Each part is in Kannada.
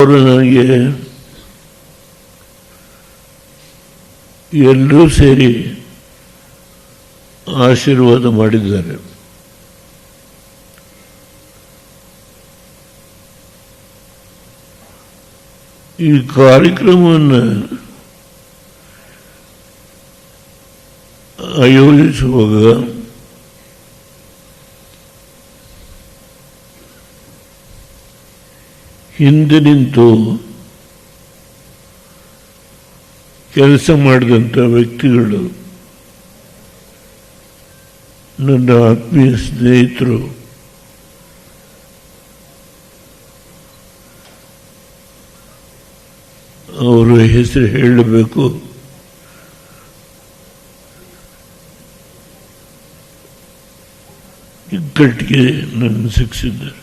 ಅವರು ನನಗೆ ಎಲ್ಲರೂ ಸೇರಿ ಆಶೀರ್ವಾದ ಮಾಡಿದ್ದಾರೆ. ಈ ಕಾರ್ಯಕ್ರಮವನ್ನು ಆಯೋಜಿಸುವಾಗ ಹಿಂದೆ ನಿಂತು ಕೆಲಸ ಮಾಡಿದಂಥ ವ್ಯಕ್ತಿಗಳು, ನನ್ನ ಆತ್ಮೀಯ ಸ್ನೇಹಿತರು, ಅವರ ಹೆಸರು ಹೇಳಬೇಕು. ಇಕ್ಕಟ್ಟಿಗೆ ನನ್ನ ಸಿಕ್ಕಿಸಿದ್ದಾರೆ.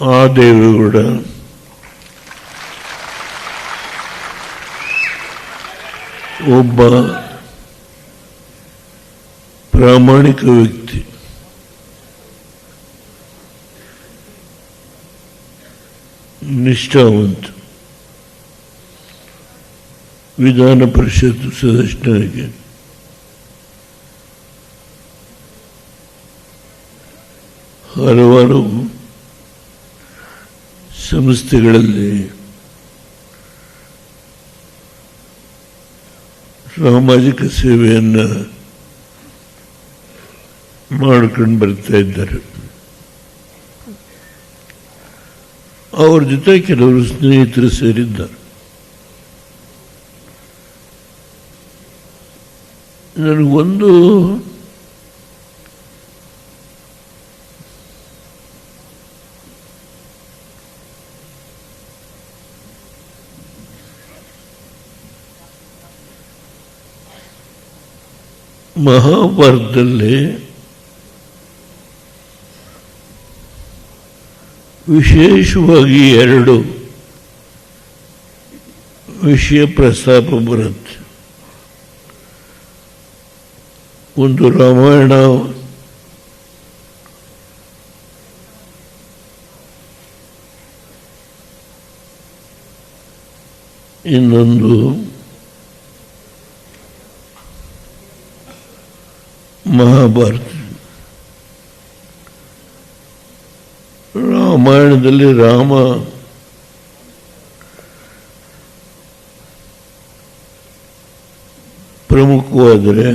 ಆ ದೇವೇಗೌಡ, ಒಬ್ಬ ಪ್ರಾಮಾಣಿಕ ವ್ಯಕ್ತಿ. ನಿಷ್ಠಾವಂತ ವಿಧಾನ ಪರಿಷತ್ ಸದಸ್ಯನಾಗಿ ಹಲವಾರು ಸಂಸ್ಥೆಗಳಲ್ಲಿ ಸಾಮಾಜಿಕ ಸೇವೆಯನ್ನು ಮಾಡ್ಕೊಂಡು ಬರ್ತಾ ಇದ್ದಾರೆ. ಅವ್ರ ಜೊತೆ ಕೆಲವರು ಸ್ನೇಹಿತರು ಸೇರಿದ್ದಾರೆ. ನನಗೊಂದು ಮಹಾಭಾರತದಲ್ಲಿ ವಿಶೇಷವಾಗಿ 2 ವಿಷಯ ಪ್ರಸ್ತಾಪ ಬರುತ್ತೆ. ಒಂದು ರಾಮಾಯಣ, ಇನ್ನೊಂದು ಮಹಾಭಾರತ. ರಾಮಾಯಣದಲ್ಲಿ ರಾಮ ಪ್ರಮುಖವಾದರೆ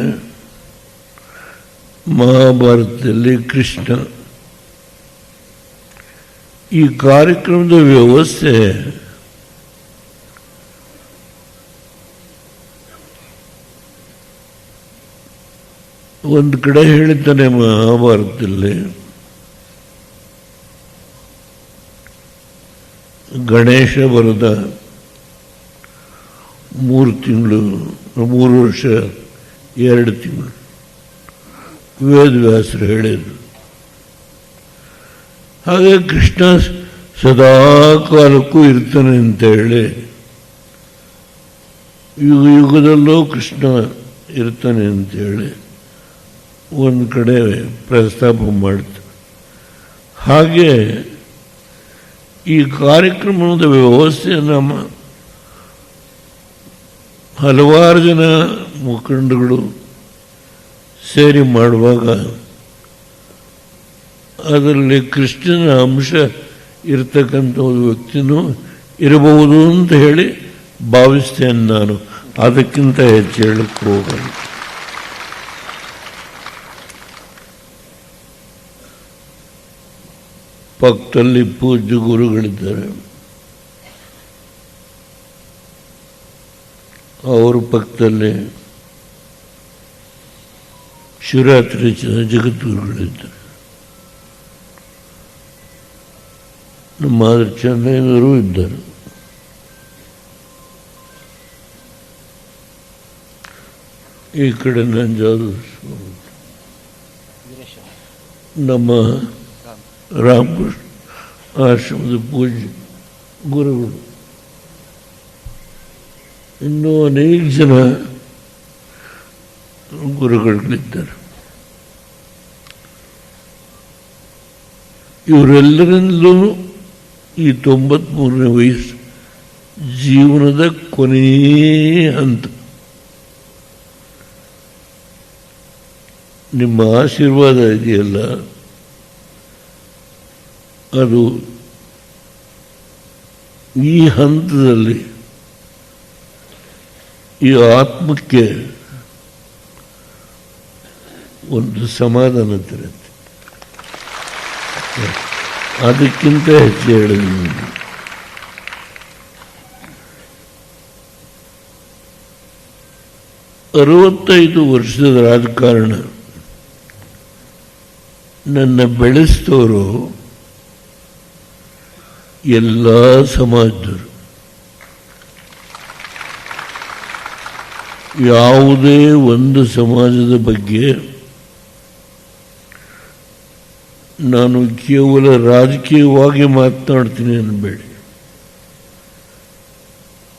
ಮಹಾಭಾರತದಲ್ಲಿ ಕೃಷ್ಣ. ಈ ಕಾರ್ಯಕ್ರಮದ ವ್ಯವಸ್ಥೆ ಒಂದು ಕಡೆ ಹೇಳ್ತಾನೆ, ಮಹಾಭಾರತದಲ್ಲಿ ಗಣೇಶ ಬರದ 3 ತಿಂಗಳು, 3 ವರ್ಷ 2 ತಿಂಗಳು ವೇದವ್ಯಾಸರು ಹೇಳಿದರು. ಹಾಗೆ ಕೃಷ್ಣ ಸದಾ ಕಾಲಕ್ಕೂ ಇರ್ತಾನೆ ಅಂತ ಹೇಳಿ, ಯುಗ ಯುಗದಲ್ಲೂ ಕೃಷ್ಣ ಇರ್ತಾನೆ ಅಂತೇಳಿ ಒಂದು ಕಡೆ ಪ್ರಸ್ತಾಪ ಮಾಡ್ತಾರೆ. ಹಾಗೆ ಈ ಕಾರ್ಯಕ್ರಮದ ವ್ಯವಸ್ಥೆಯನ್ನು ಹಲವಾರು ಜನ ಮುಖಂಡಗಳು ಸೇರಿ ಮಾಡುವಾಗ ಅದರಲ್ಲಿ ಕೃಷ್ಣನ ಅಂಶ ಇರತಕ್ಕಂಥ ಒಂದು ವ್ಯಕ್ತಿನೂ ಇರಬಹುದು ಅಂತ ಹೇಳಿ ಭಾವಿಸ್ತೇನೆ ನಾನು. ಅದಕ್ಕಿಂತ ಹೆಚ್ಚು ಹೇಳಕ್ಕೆ ಹೋಗಲ್ಲ. ಪಕ್ಕದಲ್ಲಿ ಪೂಜ್ಯ ಗುರುಗಳಿದ್ದಾರೆ, ಅವ್ರ ಪಕ್ಕದಲ್ಲಿ ಶಿವರಾತ್ರಿ ಜಗದ್ಗುರುಗಳಿದ್ದಾರೆ. ನಮ್ಮ ಚೆನ್ನೈನವರು ಇದ್ದಾರೆ. ಈ ಕಡೆ ನಂಜಾದು ನಮ್ಮ ರಾಮಕೃಷ್ಣ ಆಶ್ರಮದ ಪೂಜ್ಯ ಗುರುಗಳು, ಇನ್ನೂ ಅನೇಕ ಜನ ಗುರುಗಳಿದ್ದಾರೆ. ಇವರೆಲ್ಲರಿಂದಲೂ ಈ 93ನೇ ವಯಸ್ಸು ಜೀವನದ ಕೊನೆಯ ಹಂತ. ನಿಮ್ಮ ಆಶೀರ್ವಾದ ಇದೆಯಲ್ಲ, ಅದು ಈ ಹಂತದಲ್ಲಿ ಈ ಆತ್ಮಕ್ಕೆ ಒಂದು ಸಮಾಧಾನ ತರುತ್ತೆ. ಅದಕ್ಕಿಂತ ಹೆಚ್ಚು ಹೇಳಿದ್ರು. 65 ವರ್ಷದ ರಾಜಕಾರಣ ನನ್ನ ಬೆಳೆಸಿದವರು ಎಲ್ಲ ಸಮಾಜದವರು. ಯಾವುದೇ ಒಂದು ಸಮಾಜದ ಬಗ್ಗೆ ನಾನು ಕೇವಲ ರಾಜಕೀಯವಾಗಿ ಮಾತನಾಡ್ತೀನಿ ಅನ್ನಬೇಡಿ.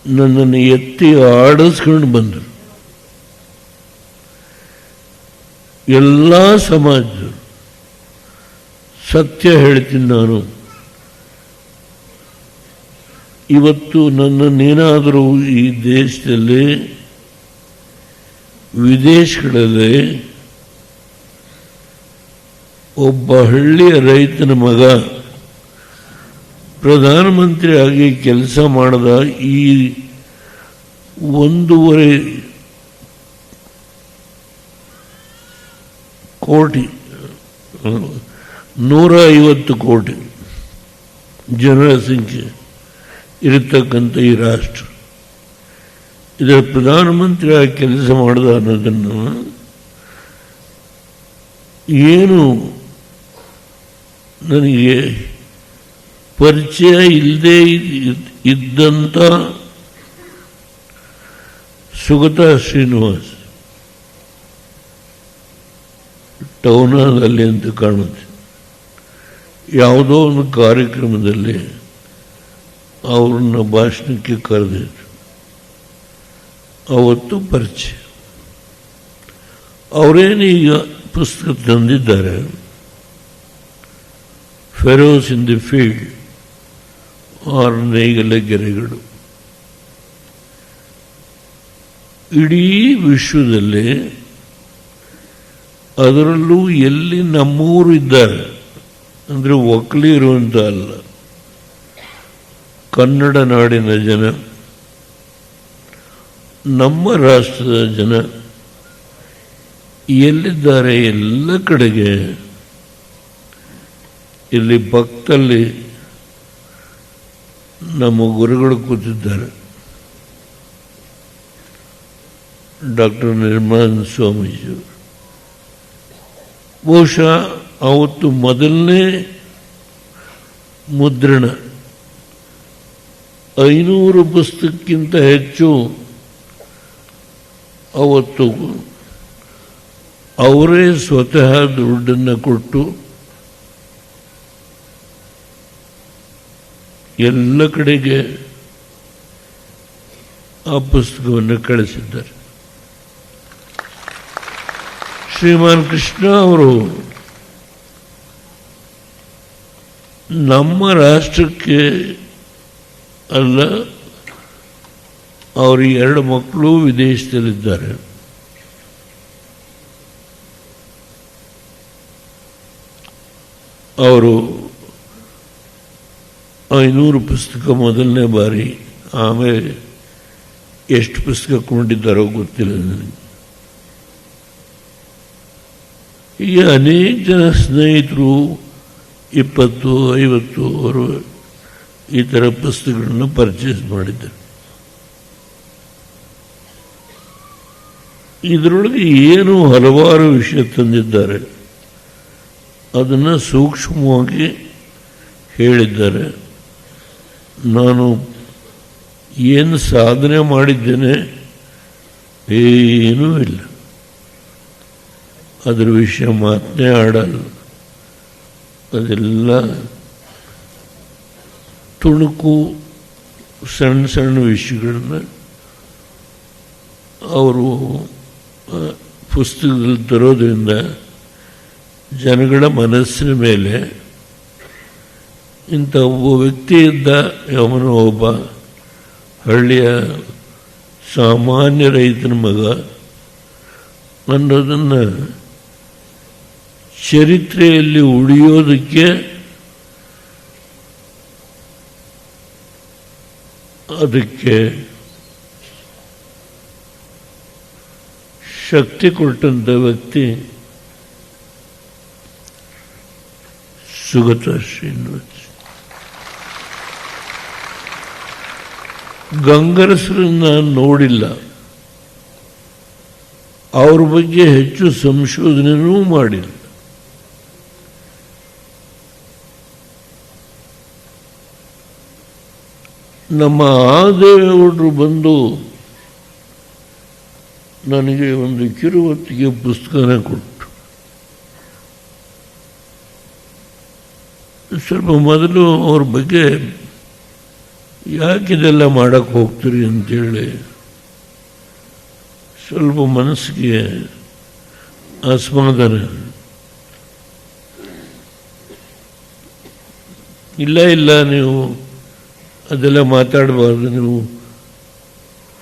ನನ್ನನ್ನು ಎತ್ತಿ ಆಡಿಸ್ಕೊಂಡು ಬಂದರು ಎಲ್ಲ ಸಮಾಜದವರು. ಸತ್ಯ ಹೇಳ್ತೀನಿ, ನಾನು ಇವತ್ತು ನನ್ನನ್ನೇನಾದರೂ ಈ ದೇಶದಲ್ಲಿ ವಿದೇಶಗಳಲ್ಲಿ ಒಬ್ಬ ಹಳ್ಳಿಯ ರೈತನ ಮಗ ಪ್ರಧಾನಮಂತ್ರಿ ಆಗಿ ಕೆಲಸ ಮಾಡಿದ ಈ 1.5 ಕೋಟಿ 150 ಕೋಟಿ ಜನರ ಸಂಖ್ಯೆ ಇರತಕ್ಕಂಥ ಈ ರಾಷ್ಟ್ರ, ಇದರ ಪ್ರಧಾನಮಂತ್ರಿಯಾಗಿ ಕೆಲಸ ಮಾಡಿದ ಅನ್ನೋದನ್ನು ಏನು ನನಗೆ ಪರಿಚಯ ಇಲ್ಲದೆ ಇದ್ದಂಥ ಸುಗತಾ ಶ್ರೀನಿವಾಸ್ ಟೌನ್ ಹಾಲಲ್ಲಿ ಅಂತ ಕಾಣುತ್ತೆ, ಯಾವುದೋ ಒಂದು ಕಾರ್ಯಕ್ರಮದಲ್ಲಿ ಅವ್ರನ್ನ ಭಾಷಣಕ್ಕೆ ಕರೆದಿದ್ರು. ಅವತ್ತು ಪರಿಚಯ. ಅವರೇನೀಗ ಪುಸ್ತಕ ತಂದಿದ್ದಾರೆ, ಫೆರೋಸ್ ಇನ್ ದಿ ಫೀಲ್ಡ್ ಆರ್ ನೇಗಿಲ ಗೆರೆಗಳು. ಇಡೀ ವಿಶ್ವದಲ್ಲಿ, ಅದರಲ್ಲೂ ಎಲ್ಲಿ ನಮ್ಮೂರು ಇದ್ದಾರೆ ಅಂದರೆ ಒಕ್ಕಲಿಗರು ಅಂತ ಅಲ್ಲ, ಕನ್ನಡ ನಾಡಿನ ಜನ, ನಮ್ಮ ರಾಷ್ಟ್ರದ ಜನ ಎಲ್ಲಿದ್ದಾರೆ ಎಲ್ಲ ಕಡೆಗೆ. ಇಲ್ಲಿ ಪಕ್ಕದಲ್ಲಿ ನಮ್ಮ ಗುರುಗಳು ಕೂತಿದ್ದಾರೆ, ಡಾಕ್ಟರ್ ನಿರ್ಮಲಾನಂದ ಸ್ವಾಮೀಜಿಯವರು. ಬಹುಶಃ ಅವತ್ತು ಮೊದಲನೇ ಮುದ್ರಣ 500 ಪುಸ್ತಕಕ್ಕಿಂತ ಹೆಚ್ಚು ಅವತ್ತು ಅವರೇ ಸ್ವತಃ ದುಡ್ಡನ್ನು ಕೊಟ್ಟು ಎಲ್ಲ ಕಡೆಗೆ ಆ ಪುಸ್ತಕವನ್ನು ಕಳಿಸಿದ್ದಾರೆ. ಶ್ರೀಮಾನ್ ಕೃಷ್ಣ ಅವರು ನಮ್ಮ ರಾಷ್ಟ್ರಕ್ಕೆ ಅಲ್ಲ, ಅವರ 2 ಮಕ್ಕಳು ವಿದೇಶದಲ್ಲಿದ್ದಾರೆ. ಅವರು 500 ಪುಸ್ತಕ ಮೊದಲನೇ ಬಾರಿ, ಆಮೇಲೆ ಎಷ್ಟು ಪುಸ್ತಕ ಕೊಂಡಿದ್ದಾರೋ ಗೊತ್ತಿಲ್ಲ ನನಗೆ. ಈಗ ಅನೇಕ ಜನ ಸ್ನೇಹಿತರು 20-50 ಅವರು ಈ ಥರ ಪುಸ್ತಕಗಳನ್ನು ಪರ್ಚೇಸ್ ಮಾಡಿದ್ದಾರೆ. ಇದರೊಳಗೆ ಏನು ಹಲವಾರು ವಿಷಯ ತಂದಿದ್ದಾರೆ, ಅದನ್ನು ಸೂಕ್ಷ್ಮವಾಗಿ ಹೇಳಿದ್ದಾರೆ. ನಾನು ಏನು ಸಾಧನೆ ಮಾಡಿದ್ದೇನೆ ಏನೂ ಇಲ್ಲ, ಅದರ ವಿಷಯ ಮಾತನೇ ಆಡಲ್ಲ. ಅದೆಲ್ಲ ತುಣುಕು ಸಣ್ಣ ಸಣ್ಣ ವಿಷಯಗಳನ್ನ ಅವರು ಪುಸ್ತಕದಲ್ಲಿ ತರೋದ್ರಿಂದ ಜನಗಳ ಮನಸ್ಸಿನ ಮೇಲೆ ಇಂಥ ಒಬ್ಬ ವ್ಯಕ್ತಿ ಇದ್ದ, ಅವನು ಒಬ್ಬ ಹಳ್ಳಿಯ ಸಾಮಾನ್ಯ ರೈತನ ಮಗ ಅನ್ನೋದನ್ನು ಚರಿತ್ರೆಯಲ್ಲಿ ಉಳಿಯೋದಕ್ಕೆ ಅದಕ್ಕೆ ಶಕ್ತಿ ಕೊಟ್ಟಂಥ ವ್ಯಕ್ತಿ ಸುಗತ ಶ್ರೀನಿವಾಸ್. ಗಂಗರಸರನ್ನ ನೋಡಿಲ್ಲ, ಅವ್ರ ಬಗ್ಗೆ ಹೆಚ್ಚು ಸಂಶೋಧನೆಯೂ ಮಾಡಿಲ್ಲ. ನಮ್ಮ ಆದೇವೇಗೌಡರು ಬಂದು ನನಗೆ ಒಂದು ಕಿರುವತ್ತಿಗೆ ಪುಸ್ತಕನ ಕೊಟ್ಟು, ಸ್ವಲ್ಪ ಮೊದಲು ಅವ್ರ ಬಗ್ಗೆ ಯಾಕಿದೆಲ್ಲ ಮಾಡಕ್ಕೆ ಹೋಗ್ತೀರಿ ಅಂತೇಳಿ ಸ್ವಲ್ಪ ಮನಸ್ಸಿಗೆ ಅಸಮಾಧಾನ. ಇಲ್ಲ ನೀವು ಅದೆಲ್ಲ ಮಾತಾಡಬಾರ್ದು, ನೀವು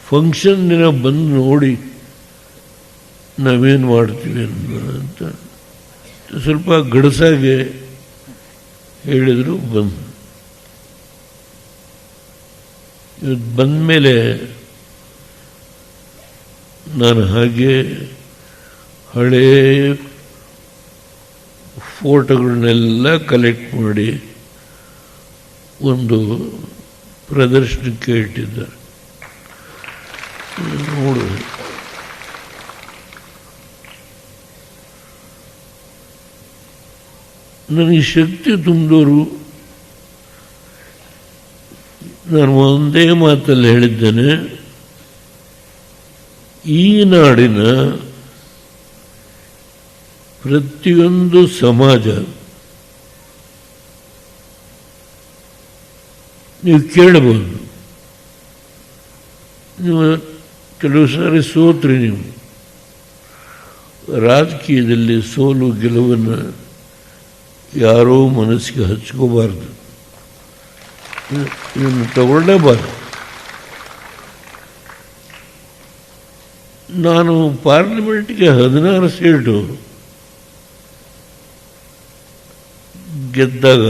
ಫಂಕ್ಷನ್ ದಿನ ಬಂದು ನೋಡಿ ನಾವೇನು ಮಾಡ್ತೀವಿ ಅಂತ ಸ್ವಲ್ಪ ಗಡಸಾಗೆ ಹೇಳಿದರು. ಇವತ್ತು ಬಂದ ಮೇಲೆ ನಾನು ಹಾಗೆ ಹಳೇ ಫೋಟೋಗಳನ್ನೆಲ್ಲ ಕಲೆಕ್ಟ್ ಮಾಡಿ ಒಂದು ಪ್ರದರ್ಶನಕ್ಕೆ ಇಟ್ಟಿದ್ದಾರೆ. ನೋಡು, ನನಗೆ ಶಕ್ತಿ ತುಂಬಿದವರು ನಾನು ಒಂದೇ ಮಾತಲ್ಲಿ ಹೇಳಿದ್ದೇನೆ, ಈ ನಾಡಿನ ಪ್ರತಿಯೊಂದು ಸಮಾಜ ನೀವು ಕೇಳಬಹುದು. ನೀವು ಕೆಲವು ಸಾರಿ ಸೋತ್ರಿ, ನೀವು ರಾಜಕೀಯದಲ್ಲಿ ಸೋಲು ಗೆಲುವನ್ನು ಯಾರೋ ಮನಸ್ಸಿಗೆ ಹಚ್ಕೋಬಾರ್ದು, ಇದನ್ನು ತಗೊಳ್ಳೇಬಾರ್ದು. ನಾನು ಪಾರ್ಲಿಮೆಂಟ್ಗೆ 16 ಸೀಟು ಗೆದ್ದಾಗ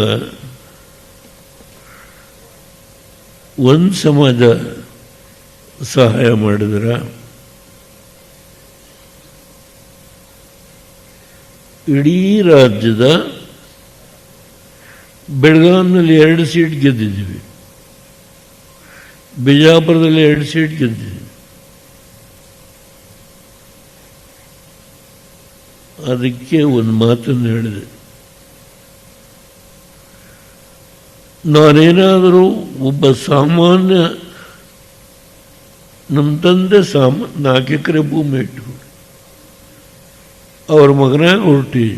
ಒಂದು ಸಮಾಜ ಸಹಾಯ ಮಾಡಿದ್ರ, ಇಡೀ ರಾಜ್ಯದ ಬೆಳಗಾವಿನಲ್ಲಿ 2 ಸೀಟ್ ಗೆದ್ದಿದ್ದೀವಿ, ಬಿಜಾಪುರದಲ್ಲಿ 2 ಸೀಟ್ ಗೆದ್ದಿದ್ದೀವಿ. ಅದಕ್ಕೆ ಒಂದು ಮಾತನ್ನು ಹೇಳಿದೆ, ನಾನೇನಾದರೂ ಒಬ್ಬ ಸಾಮಾನ್ಯ, ನಮ್ಮ ತಂದೆ 4 ಎಕರೆ ಭೂಮಿ ಇಟ್ಟು ಅವ್ರ ಮಗನಾಗ ಹುಟ್ಟಿ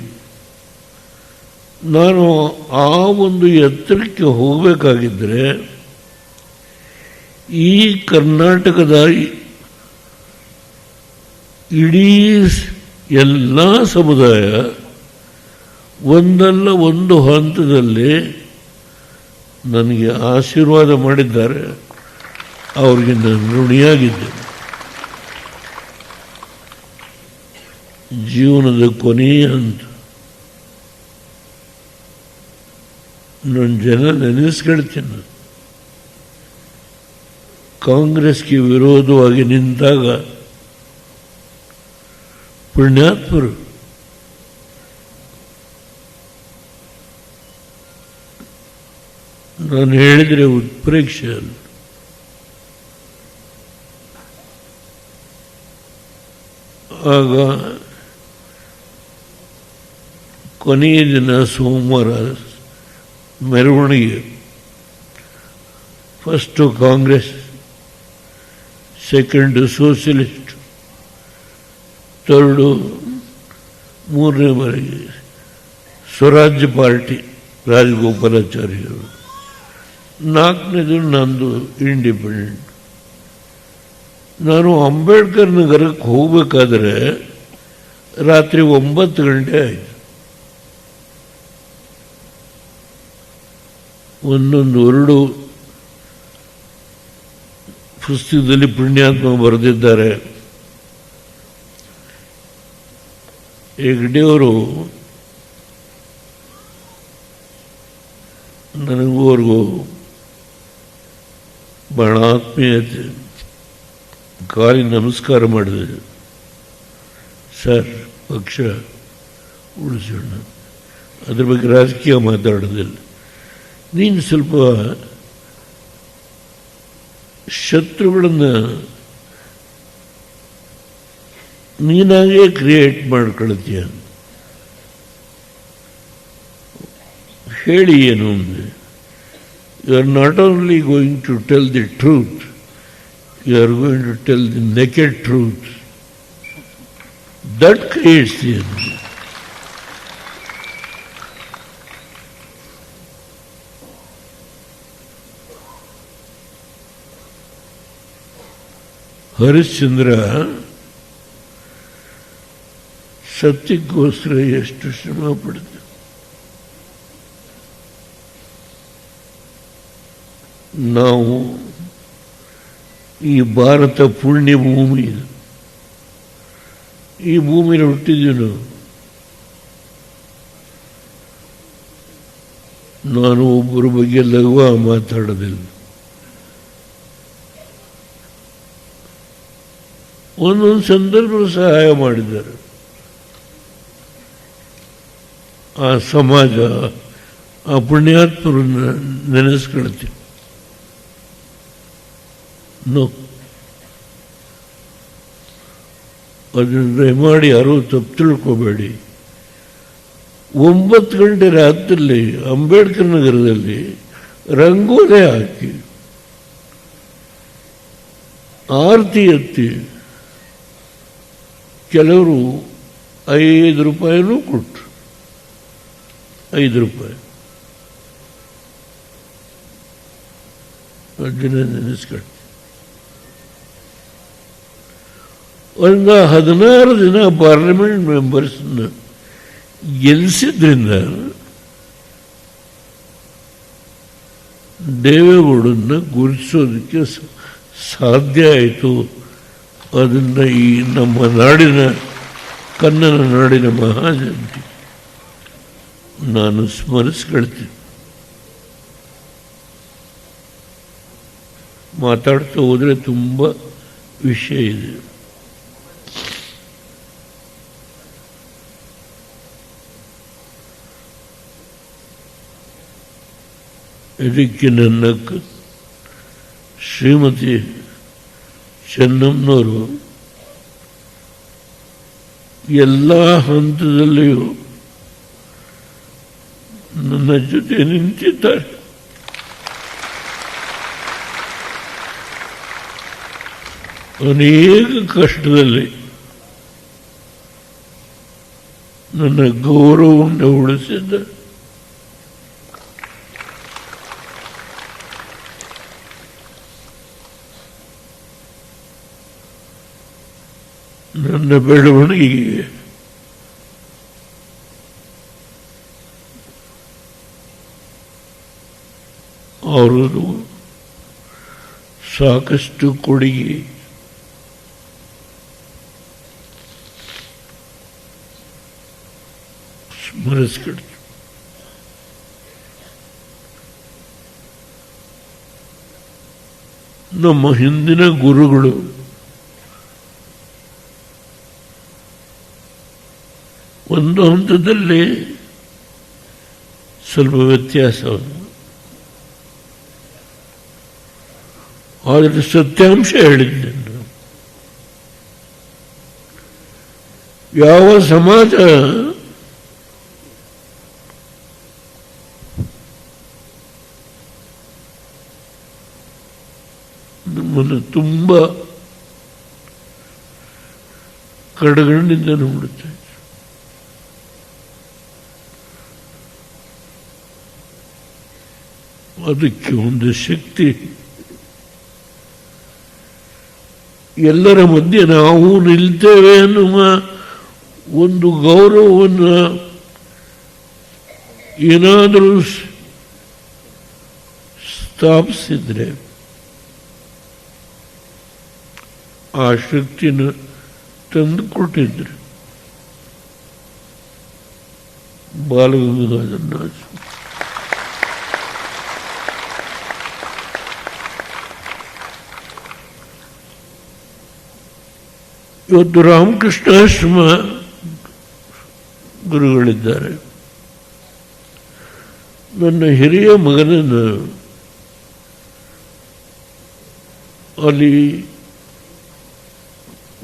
ನಾನು ಆ ಒಂದು ಎತ್ತರಕ್ಕೆ ಹೋಗಬೇಕಾಗಿದ್ದರೆ ಈ ಕರ್ನಾಟಕದ ಇಡೀ ಎಲ್ಲ ಸಮುದಾಯ ಒಂದಲ್ಲ ಒಂದು ಹಂತದಲ್ಲಿ ನನಗೆ ಆಶೀರ್ವಾದ ಮಾಡಿದ್ದಾರೆ, ಅವ್ರಿಗೆ ನಾನು ಋಣಿಯಾಗಿದ್ದೆ. ಜೀವನದ ಕೊನೆಯ ಹಂತ ನನ್ನ ಜನ ನೆನೆಸ್ಕೊಳ್ತೀನಿ. ಕಾಂಗ್ರೆಸ್ಗೆ ವಿರೋಧವಾಗಿ ನಿಂತಾಗ ಪುಣ್ಯಾತ್ಮರು ನಾನು ಹೇಳಿದರೆ ಉತ್ಪ್ರೇಕ್ಷೆ ಅಲ್ಲ. ಆಗ ಕೊನೆಯ ದಿನ ಸೋಮವಾರ ಮೆರವಣಿಗೆ, first Congress, second socialist, third 3ನೇ ಬಾರಿಗೆ ಸ್ವರಾಜ್ಯ ಪಾರ್ಟಿ ರಾಜಗೋಪಾಲಾಚಾರ್ಯರು, 4ನೇದು ನಂದು ಇಂಡಿಪೆಂಡೆಂಟ್. ನಾನು ಅಂಬೇಡ್ಕರ್ ನಗರಕ್ಕೆ ಹೋಗಬೇಕಾದ್ರೆ ರಾತ್ರಿ 9 ಗಂಟೆ ಆಯಿತು. ಒಂದೊಂದು ವರ್ಡು ಪುಸ್ತಕದಲ್ಲಿ ಪುಣ್ಯಾತ್ಮ ಬರೆದಿದ್ದಾರೆ. ಹೆಗ್ಡೆಯವರು ನನಗೂ ಅವ್ರಿಗೂ ಬಹಳ ಆತ್ಮೀಯತೆ, ಕಾಲಿ ನಮಸ್ಕಾರ ಮಾಡಿದೆ. ಸರ್, ಪಕ್ಷ ಉಳಿಸೋಣ, ಅದ್ರ ಬಗ್ಗೆ ರಾಜಕೀಯ ಮಾತಾಡೋದಿಲ್ಲ. ನೀನು ಸ್ವಲ್ಪ ಶತ್ರುಗಳನ್ನು ನೀನಾಗೇ ಕ್ರಿಯೇಟ್ ಮಾಡ್ಕೊಳ್ತೀಯ. ಹೇಳಿ ಏನು ಅಂದರೆ, you are not only going to tell the truth, you are going to tell the naked truth. That creates the enemy. Harishchandra ಸತ್ಯಕ್ಕೋಸ್ಕರ ಎಷ್ಟು ಶ್ರಮ ಪಡ್ತ. ನಾವು ಈ ಭಾರತ ಪುಣ್ಯ ಭೂಮಿ, ಈ ಭೂಮಿಯಲ್ಲಿ ಹುಟ್ಟಿದ್ದೀವಿ ನಾವು. ನಾನು ಒಬ್ಬರ ಬಗ್ಗೆ ಲಘುವಾಗಿ ಮಾತಾಡೋದಿಲ್ಲ. ಒಂದೊಂದು ಸಂದರ್ಭ ಸಹಾಯ ಮಾಡಿದ್ದಾರೆ. ಆ ಸಮಾಜ, ಆ ಪುಣ್ಯಾತ್ಮರನ್ನು ನೆನೆಸ್ಕೊಳ್ತೀವಿ. ಅದನ್ನು ದಯಮಾಡಿ ಯಾರೂ ತಪ್ಪು ತಿಳ್ಕೋಬೇಡಿ. 9 ಗಂಟೆ ರಾತ್ರಿಯಲ್ಲಿ ಅಂಬೇಡ್ಕರ್ ನಗರದಲ್ಲಿ ರಂಗೋಲಿ ಹಾಕಿ ಆರತಿ ಎತ್ತಿ ಕೆಲವರು 5 ರೂಪಾಯಿನೂ ಕೊಟ್ಟರು. 5 ರೂಪಾಯಿ ಅದನ್ನು ನೆನೆಸ್ಕೊಳ್ತೀವಿ. ಒಂದು 16 ಜನ ಪಾರ್ಲಿಮೆಂಟ್ ಮೆಂಬರ್ಸ್ನ ಗೆಲ್ಲಿಸಿದ್ರಿಂದ ದೇವೇಗೌಡನ್ನ ಗುರುತಿಸೋದಕ್ಕೆ ಸಾಧ್ಯ ಆಯಿತು. ಅದನ್ನು ಈ ನಮ್ಮ ನಾಡಿನ, ಕನ್ನಡ ನಾಡಿನ ಮಹಾಜನತೆ ನಾನು ಸ್ಮರಿಸ್ಕೊಳ್ತೀನಿ. ಮಾತಾಡ್ತಾ ಹೋದರೆ ತುಂಬ ವಿಷಯ ಇದೆ. ಇದಕ್ಕೆ ನನ್ನ ಶ್ರೀಮತಿ ಚೆನ್ನಮ್ಮನವರು ಎಲ್ಲ ಹಂತದಲ್ಲಿಯೂ ನನ್ನ ಜೊತೆ ನಿಂತಿದ್ದಾರೆ. ಅನೇಕ ಕಷ್ಟದಲ್ಲಿ ನನ್ನ ಗೌರವವನ್ನು ಉಳಿಸಿದ್ದಾರೆ. ನನ್ನ ಬೆಳವಣಿಗೆಗೆ ಅವರು ಸಾಕಷ್ಟು ಕೊಡುಗೆ. ಸ್ಮರಿಸ್ಕೊಳ್ತೀವಿ. ನಮ್ಮ ಹಿಂದಿನ ಗುರುಗಳು ಒಂದು ಹಂತದಲ್ಲಿ ಸ್ವಲ್ಪ ವ್ಯತ್ಯಾಸ, ಆದರೆ ಸತ್ಯಾಂಶ ಹೇಳಿದ್ದೇನೆ. ಯಾವ ಸಮಾಜ ನಮ್ಮನ್ನು ತುಂಬ ಕಡೆಗಣ್ಣಿಂದ ನೋಡುತ್ತೆ, ಅದಕ್ಕೆ ಒಂದು ಶಕ್ತಿ. ಎಲ್ಲರ ಮಧ್ಯೆ ನಾವು ನಿಲ್ತೇವೆ ಅನ್ನುವ ಒಂದು ಗೌರವವನ್ನು ಏನಾದರೂ ಸ್ಥಾಪಿಸಿದ್ರೆ ಆ ಶಕ್ತಿನ ತಂದುಕೊಟ್ಟಿದ್ರು ಬಾಲಗಂಗಾಧರನಾಥ. ಇವತ್ತು ರಾಮಕೃಷ್ಣಾಶ್ರಮ ಗುರುಗಳಿದ್ದಾರೆ. ನನ್ನ ಹಿರಿಯ ಮಗನನ್ನು ಅಲ್ಲಿ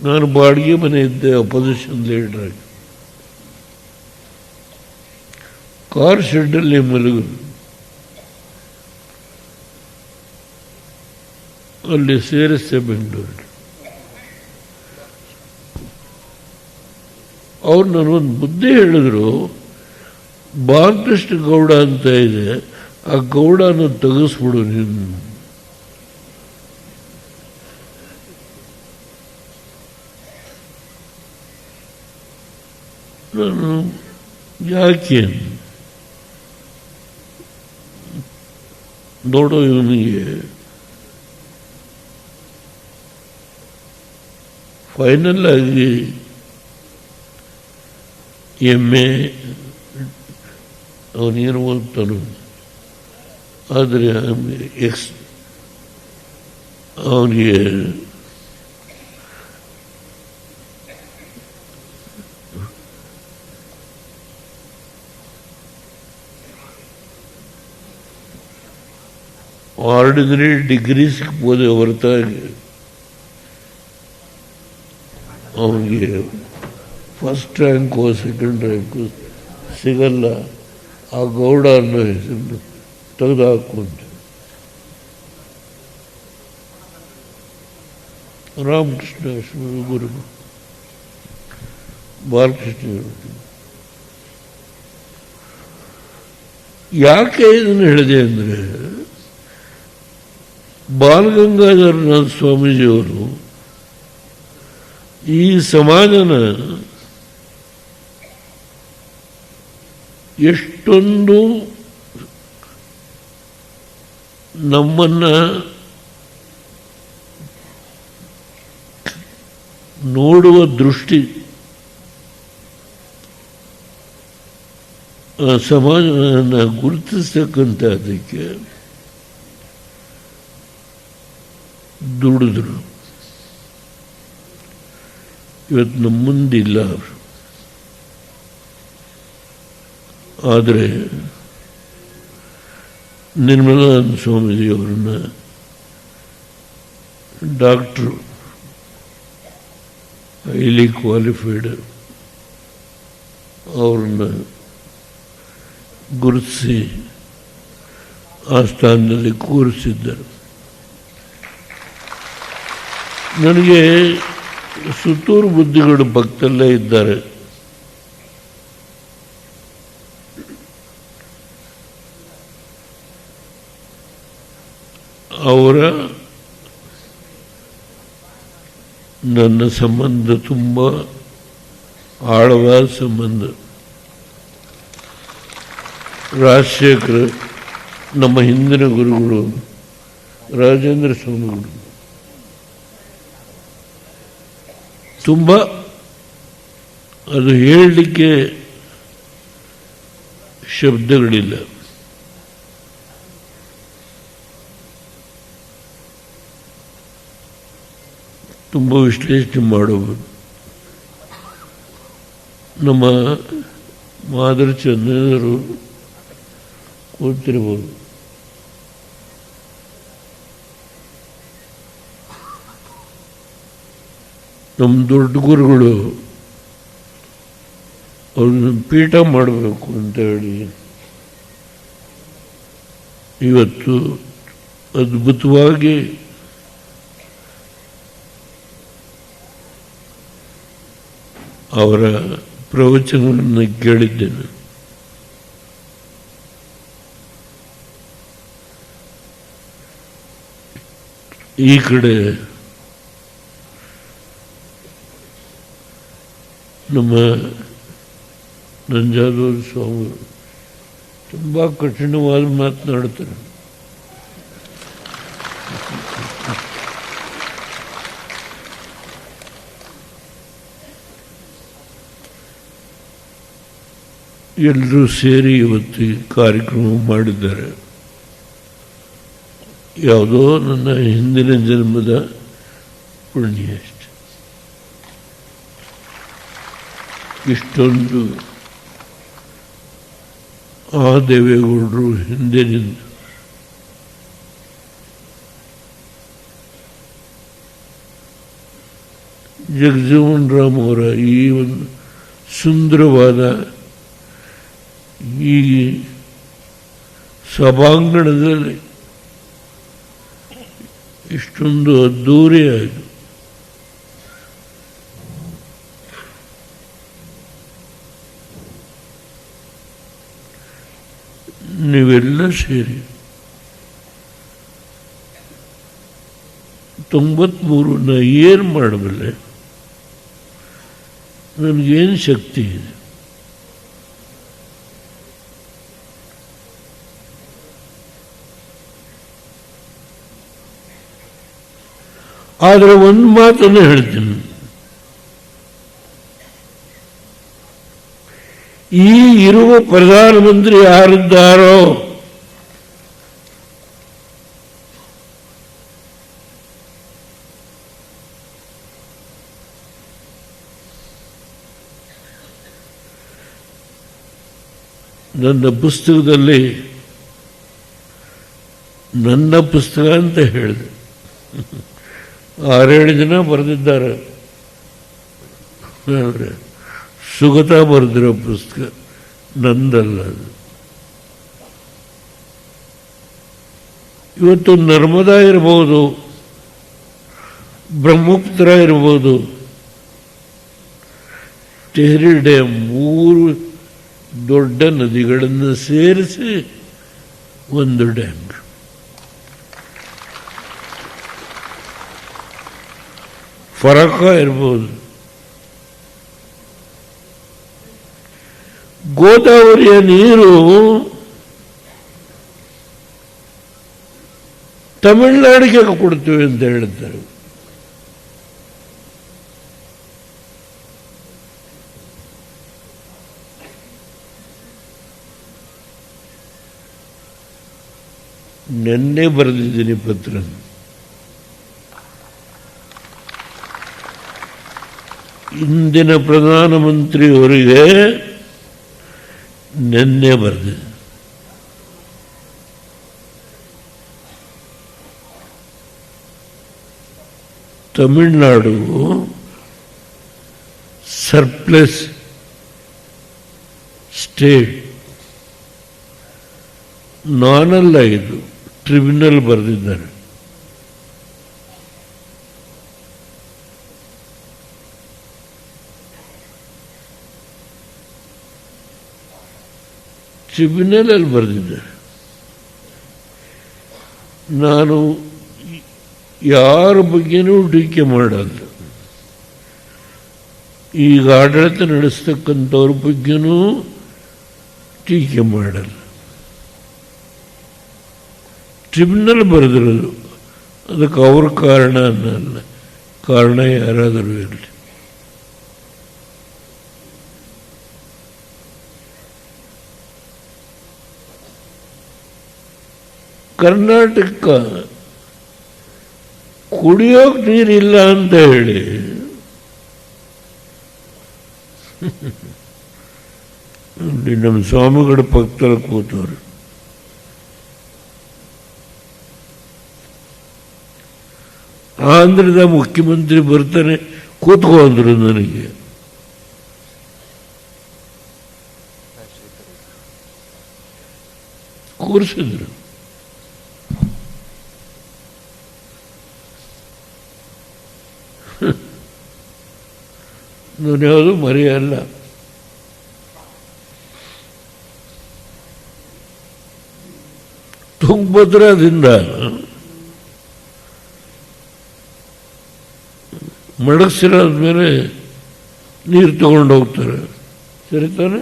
ನಾನು ಬಾಡಿಗೆ ಮನೆ ಇದ್ದೆ, ಅಪೋಸಿಷನ್ ಲೀಡರ್ ಆಗಿ ಕಾರ್ ಶೆಡ್ಡಲ್ಲಿ ಮಲಗುದು. ಅಲ್ಲಿ ಸೇರಿಸ್ತೆ ಬೆಂಗಳೂರು. ಅವ್ರು ನನಗೊಂದು ಬುದ್ಧಿ ಹೇಳಿದ್ರು, ಬಾಲಕೃಷ್ಣ ಗೌಡ ಅಂತ ಇದೆ, ಆ ಗೌಡನ ತೆಗೆಸ್ಬಿಡು ನೀನು. ನಾನು ಯಾಕೆ ನೋಡೋ, ಇವನಿಗೆ ಫೈನಲ್ ಆಗಿ MA ಅವನೇನು ಓದ್ತಾನು, ಆದರೆ ಅವನಿಗೆ ಆರ್ಡಿನರಿ ಡಿಗ್ರಿ ಸಿಗ್ಬೋದೇ ಹೊರತಾಗಿ ಅವನಿಗೆ ಫಸ್ಟ್ ರ್ಯಾಂಕು ಸೆಕೆಂಡ್ ರ್ಯಾಂಕು ಸಿಗಲ್ಲ. ಆ ಗೌಡ ಅನ್ನೋ ಹೆಸರು ತೆಗೆದುಹಾಕುವಂತೆ. ರಾಮಕೃಷ್ಣ ಗುರು ಬಾಲಕೃಷ್ಣ ಯಾಕೆ ಇದನ್ನು ಹೇಳಿದೆ ಅಂದರೆ, ಬಾಲಗಂಗಾಧರನಾಥ ಸ್ವಾಮೀಜಿಯವರು ಈ ಸಮಾಜನ ಎಷ್ಟೊಂದು ನಮ್ಮನ್ನ ನೋಡುವ ದೃಷ್ಟಿ, ಸಮಾಜವನ್ನು ಗುರುತಿಸ್ತಕ್ಕಂಥದ್ದಕ್ಕೆ ದುಡಿದ್ರು. ಇವತ್ತು ನಮ್ಮ ಮುಂದಿಲ್ಲ ಅವರು. ಆದರೆ ನಿರ್ಮಲಾನಂದ ಸ್ವಾಮೀಜಿಯವರನ್ನ ಡಾಕ್ಟ್ರು, ಹೈಲಿ ಕ್ವಾಲಿಫೈಡ್, ಅವ್ರನ್ನ ಗುರುತಿಸಿ ಆ ಸ್ಥಾನದಲ್ಲಿ ಕೂರಿಸಿದ್ದರು. ನನಗೆ ಸುತ್ತೂರು ಬುದ್ಧಿಗಳು ಪಕ್ಕದಲ್ಲೇ ಇದ್ದಾರೆ. ಅವರ ನನ್ನ ಸಂಬಂಧ ತುಂಬ ಆಳವಾದ ಸಂಬಂಧ. ರಾಜಶೇಖರ ನಮ್ಮ ಹಿಂದಿನ ಗುರುಗಳು, ರಾಜೇಂದ್ರ ಸ್ವಾಮಿಗಳು, ತುಂಬ ಅದು ಹೇಳಲಿಕ್ಕೆ ಶಬ್ದಗಳಿಲ್ಲ. ತುಂಬ ವಿಶ್ಲೇಷಣೆ ಮಾಡಬಹುದು. ನಮ್ಮ ಮಾದರಿ ಚಂದ್ರರು ಕೂತಿರ್ಬೋದು. ನಮ್ಮ ದೊಡ್ಡ ಗುರುಗಳು ಅವ್ರನ್ನ ಪೀಠ ಮಾಡಬೇಕು ಅಂತ ಹೇಳಿ ಇವತ್ತು ಅದ್ಭುತವಾಗಿ ಅವರ ಪ್ರವಚನಗಳನ್ನು ಕೇಳಿದ್ದೇನೆ. ಈ ಕಡೆ ನಮ್ಮ ನಂಜಾದೂರು ಸ್ವಾಮಿ ತುಂಬ ಕಠಿಣವಾದ ಮಾತನಾಡ್ತಾರೆ. ಎಲ್ಲರೂ ಸೇರಿ ಇವತ್ತು ಈ ಕಾರ್ಯಕ್ರಮ ಮಾಡಿದ್ದಾರೆ. ಯಾವುದೋ ನನ್ನ ಹಿಂದಿನ ಜನ್ಮದ ಪುಣ್ಯ ಅಷ್ಟೆ. ಇಷ್ಟೊಂದು ಆ ದೇವೇಗೌಡರು ಹಿಂದಿನಿಂದ ಜಗಜೀವನ್ ರಾಮ್ ಅವರ ಈ ಒಂದು ಸುಂದರವಾದ ಈ ಸಭಾಂಗಣದಲ್ಲಿ ಇಷ್ಟೊಂದು ಅದ್ದೂರಿಯಾಗಿ ನೀವೆಲ್ಲ ಸೇರಿ 93 ನಾ ಏನು ಮಾಡಬಲ್ಲೆ, ನನಗೇನು ಶಕ್ತಿ ಇದೆ? ಆದರೆ ಒಂದು ಮಾತನ್ನು ಹೇಳ್ತೀನಿ, ಈ ಇರುವ ಪ್ರಧಾನಮಂತ್ರಿ ಯಾರಿದ್ದಾರೋ ನನ್ನ ಪುಸ್ತಕದಲ್ಲಿ, ನನ್ನ ಪುಸ್ತಕ ಅಂತ ಹೇಳಿದೆ, 6-7 ಜನ ಬರೆದಿದ್ದಾರೆ. ಸುಗತ ಬರೆದಿರೋ ಪುಸ್ತಕ ನಂದಲ್ಲ ಅದು. ಇವತ್ತು ನರ್ಮದಾ ಇರ್ಬೋದು, ಬ್ರಹ್ಮಪುತ್ರ ಇರ್ಬೋದು, ಟೆಹರಿ ಡ್ಯಾಮ್, 3 ದೊಡ್ಡ ನದಿಗಳನ್ನು ಸೇರಿಸಿ ಒಂದು ಡ್ಯಾಮ್. ಫರಕ ಇರ್ಬೋದು, ಗೋದಾವರಿಯ ನೀರು ತಮಿಳುನಾಡಿಗೆ ಕೊಡ್ತೀವಿ ಅಂತ ಹೇಳ್ತಾರೆ. ನೆನ್ನೆ ಬರೆದಿದ್ದೀನಿ ಪತ್ರ. ಇಂದಿನ ಪ್ರಧಾನಮಂತ್ರಿಯವರಿಗೆ ನೆನ್ನೆ ಬರೆದಿದೆ. ತಮಿಳುನಾಡು ಸರ್ಪ್ಲಸ್ ಸ್ಟೇಟ್, ನಾನಲ್ಲ ಇದು, ಟ್ರಿಬ್ಯುನಲ್ ಬರೆದಿದ್ದಾರೆ. ಟ್ರಿಬ್ಯುನಲಲ್ಲಿ ಬರೆದಿದ್ದಾರೆ. ನಾನು ಯಾರ ಬಗ್ಗೆನೂ ಟೀಕೆ ಮಾಡಲ್ಲ. ಈಗ ಆಡಳಿತ ನಡೆಸ್ತಕ್ಕಂಥವ್ರ ಬಗ್ಗೆನೂ ಟೀಕೆ ಮಾಡಲ್ಲ. ಟ್ರಿಬ್ಯುನಲ್ ಬರೆದಿರೋದು, ಅದಕ್ಕೆ ಅವ್ರ ಕಾರಣ ಅನ್ನಲ್ಲ, ಕಾರಣ ಯಾರಾದರೂ ಇರಲಿ. ಕರ್ನಾಟಕ ಕುಡಿಯೋಕೆ ನೀರಿಲ್ಲ ಅಂತ ಹೇಳಿ ನಮ್ಮ ಸ್ವಾಮಿಗಳ ಪಕ್ಕದಲ್ಲಿ ಕೂತವ್ರು. ಆಂಧ್ರದ ಮುಖ್ಯಮಂತ್ರಿ ಬರ್ತಾನೆ, ಕೂತ್ಕೋ ಅಂದ್ರು ನನಗೆ. ಕೂರಿಸಿದ್ರು. ನಾನು ಯಾವುದು ಮರೆಯಲ್ಲ. ತುಂಗಭದ್ರಾದಿಂದ ಮಡಗಿಸಿರೋದ ಮೇಲೆ ನೀರು ತಗೊಂಡು ಹೋಗ್ತಾರೆ, ಸರಿ ತಾನೆ?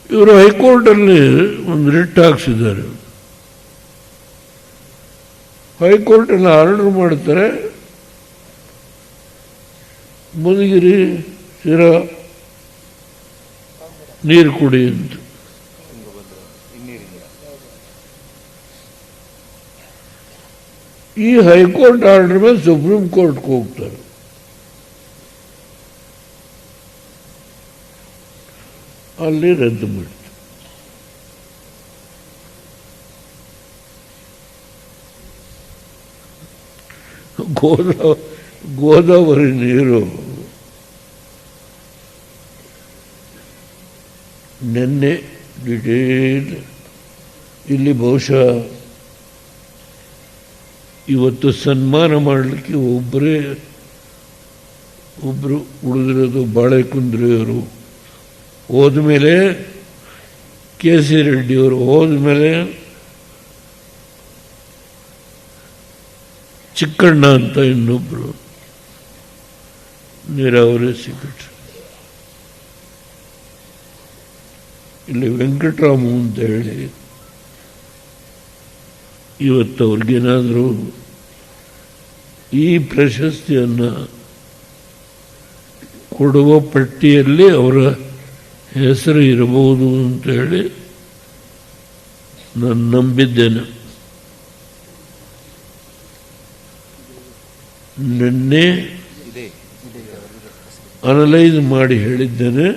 ಇವರು ಹೈಕೋರ್ಟಲ್ಲಿ ಒಂದು ರಿಟ್ ಹಾಕ್ಸಿದ್ದಾರೆ. ಹೈಕೋರ್ಟಲ್ಲಿ ಆರ್ಡರ್ ಮಾಡ್ತಾರೆ, ಮಧುಗಿರಿ, ಶಿರಾ, ನೀರು ಕುಡಿ ಅಂತ. ಈ ಹೈಕೋರ್ಟ್ ಆರ್ಡರ್ ಮೇಲೆ ಸುಪ್ರೀಂ ಕೋರ್ಟ್ಗೆ ಹೋಗ್ತಾರೆ. ಅಲ್ಲಿ ರದ್ದು ಮಾಡ್ತಾರೆ. ಗೋದಾವರಿ ನೀರು ನಿನ್ನೆ ಡಿಟೇಲ್ ಇಲ್ಲಿ ಬಹುಶಃ ಇವತ್ತು ಸನ್ಮಾನ ಮಾಡಲಿಕ್ಕೆ ಒಬ್ಬರು ಉಳಿದಿರೋದು ಬಾಳೆಕುಂದ್ರಿಯವರು ಹೋದ್ಮೇಲೆ, ಕೆ ಸಿ ರೆಡ್ಡಿಯವರು ಹೋದ್ಮೇಲೆ, ಚಿಕ್ಕಣ್ಣ ಅಂತ ಇನ್ನೊಬ್ಬರು ನೀರಾವರಿ ಸಿಕ್ಕಿಟ್ರು. ಇಲ್ಲಿ ವೆಂಕಟರಾಮು ಅಂತ ಹೇಳಿ ಇವತ್ತು ಅವ್ರಿಗೇನಾದರೂ ಈ ಪ್ರಶಸ್ತಿಯನ್ನು ಕೊಡುವ ಪಟ್ಟಿಯಲ್ಲಿ ಅವರ ಹೆಸರು ಇರಬಹುದು ಅಂತೇಳಿ ನಾನು ನಂಬಿದ್ದೇನೆ. ನಿನ್ನೆ ಅನಲೈಸ್ ಮಾಡಿ ಹೇಳಿದ್ದೇನೆ.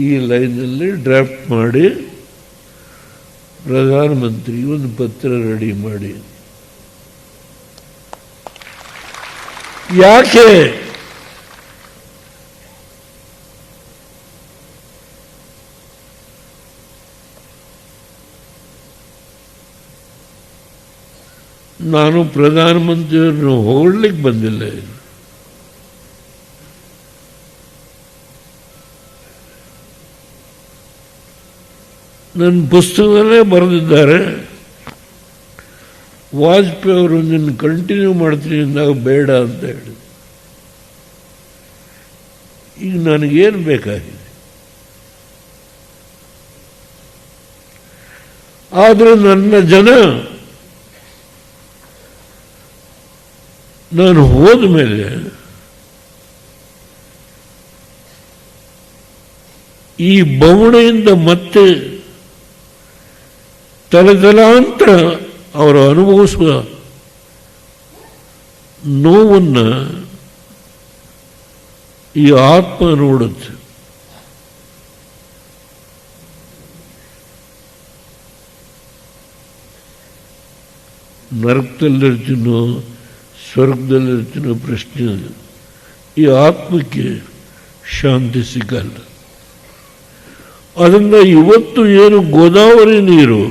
ಈ ಲೈನಲ್ಲಿ ಡ್ರಾಫ್ಟ್ ಮಾಡಿ ಪ್ರಧಾನಮಂತ್ರಿ ಒಂದು ಪತ್ರ ರೆಡಿ ಮಾಡಿ. ಯಾಕೆ ನಾನು ಪ್ರಧಾನಮಂತ್ರಿಯವ್ರನ್ನ ಹೊಗಳಲಿಕ್ಕೆ ಬಂದಿಲ್ಲ. ನನ್ನ ಪುಸ್ತಕದಲ್ಲೇ ಬರೆದಿದ್ದಾರೆ, ವಾಜಪೇಯಿ ಅವರು ನಿನ್ನ ಕಂಟಿನ್ಯೂ ಮಾಡ್ತೀನಿ ಅಂದಾಗ ಬೇಡ ಅಂತ ಹೇಳಿ. ಈಗ ನನಗೇನು ಬೇಕಾಗಿದೆ? ಆದರೆ ನನ್ನ ಜನ ನಾನು ಹೋದ ಮೇಲೆ ಈ ಬವಣೆಯಿಂದ ಮತ್ತೆ ತಲೆತಲಾಂತರ ಅವರು ಅನುಭವಿಸುವ ನೋವನ್ನು ಈ ಆತ್ಮ ನೋಡುತ್ತೆ. ನರಕದಲ್ಲಿರ್ತೀನೋ ಸ್ವರ್ಗದಲ್ಲಿರ್ತೀನೋ ಪ್ರಶ್ನೆ. ಈ ಆತ್ಮಕ್ಕೆ ಶಾಂತಿ ಸಿಗಲ್ಲ. ಅದರಿಂದ ಇವತ್ತು ಏನು ಗೋದಾವರಿ ನೀರು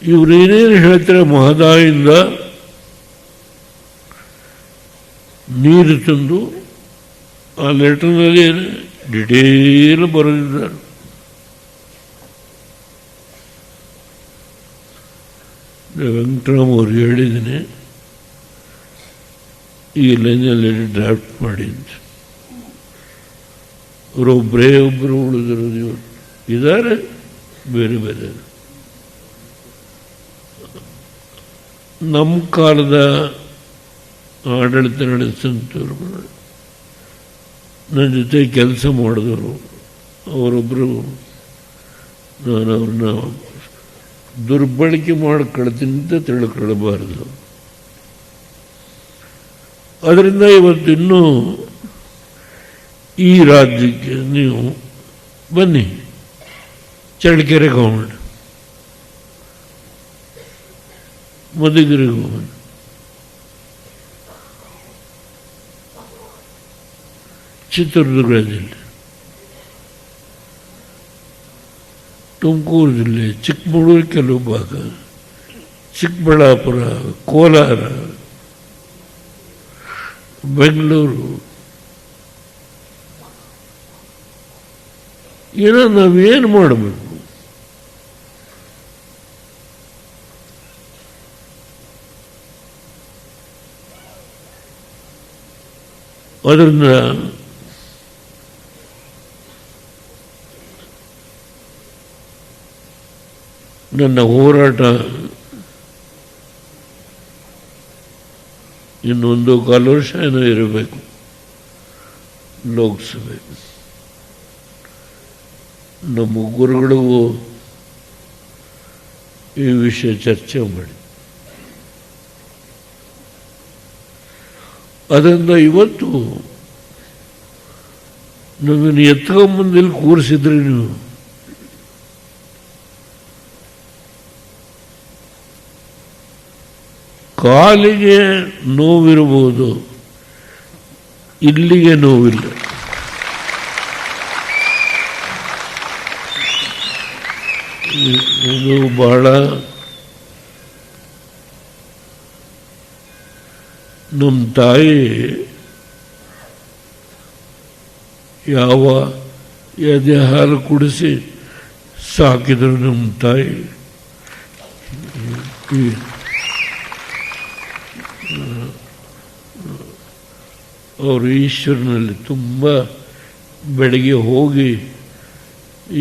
ಇವರೇನೇನು ಹೇಳ್ತಾರೆ, ಮಹದಾಯಿಂದ ನೀರು ತಂದು ಆ ಲೆಟರ್ನಲ್ಲಿ ಡಿಟೇಲ್ ಬರೆದಿದ್ದಾರೆ. ವೆಂಕಟರಾಮ್ ಅವ್ರು ಹೇಳಿದ್ದೀನಿ ಈ ಲೈನಲ್ಲಿ ಡ್ರಾಫ್ಟ್ ಮಾಡಿ ಅಂತ. ಅವರೊಬ್ಬರೇ ಒಬ್ಬರು ಉಳಿದಿರೋದು ಇವತ್ತು ಇದ್ದಾರೆ, ಬೇರೆ ಬೇರೆ. ನಮ್ಮ ಕಾಲದ ಆಡಳಿತ ನಡೆಸಂಥವ್ರು ನನ್ನ ಜೊತೆ ಕೆಲಸ ಮಾಡಿದವರು ಅವರೊಬ್ಬರು, ನಾನು ಅವ್ರನ್ನ ದುರ್ಬಳಕೆ ಮಾಡ್ಕೊಳ್ತೀನಿ ಅಂತ ತಿಳ್ಕೊಳ್ಬಾರ್ದು. ಅದರಿಂದ ಇವತ್ತಿನ್ನೂ ಈ ರಾಜ್ಯಕ್ಕೆ ನೀವು ಬನ್ನಿ, ಚಳ್ಳಕೆರೆ ಗೌಂಡ್, ಮಧುಗಿರಿ ಗೌಂಡ್, ಚಿತ್ರದುರ್ಗ ಜಿಲ್ಲೆ, ತುಮಕೂರು ಜಿಲ್ಲೆ, ಚಿಕ್ಕಮಗಳೂರು ಕೆಲವು ಭಾಗ, ಚಿಕ್ಕಬಳ್ಳಾಪುರ, ಕೋಲಾರ, ಬೆಂಗಳೂರು, ಏನೋ ನಾವೇನು ಮಾಡಬೇಕು? ಅದರಿಂದ ನನ್ನ ಹೋರಾಟ ಇನ್ನೊಂದು 1/4 ವರ್ಷ ಏನೋ ಇರಬೇಕು. ಲೋಕಸಭೆ. ನಮ್ಮ ಗುರುಗಳಿಗೂ ಈ ವಿಷಯ ಚರ್ಚೆ ಮಾಡಿ ಅದರಿಂದ ಇವತ್ತು ನಮ್ಮನ್ನು ಎತ್ಕೊಂಬಂದಿಲ್ಲಿ ಕೂರಿಸಿದ್ರಿ ನೀವು. ಕಾಲಿಗೆ ನೋವಿರಬಹುದು, ಇಲ್ಲಿಗೆ ನೋವಿಲ್ಲ. ಇದು ಬಹಳ ನಮ್ಮ ತಾಯಿ ಯಾವ ಎದೆ ಹಾಲು ಕುಡಿಸಿ ಸಾಕಿದ್ರು. ನಮ್ಮ ತಾಯಿ ಅವರು ಈಶ್ವರನಲ್ಲಿ ತುಂಬ ಬೆಳಗ್ಗೆ ಹೋಗಿ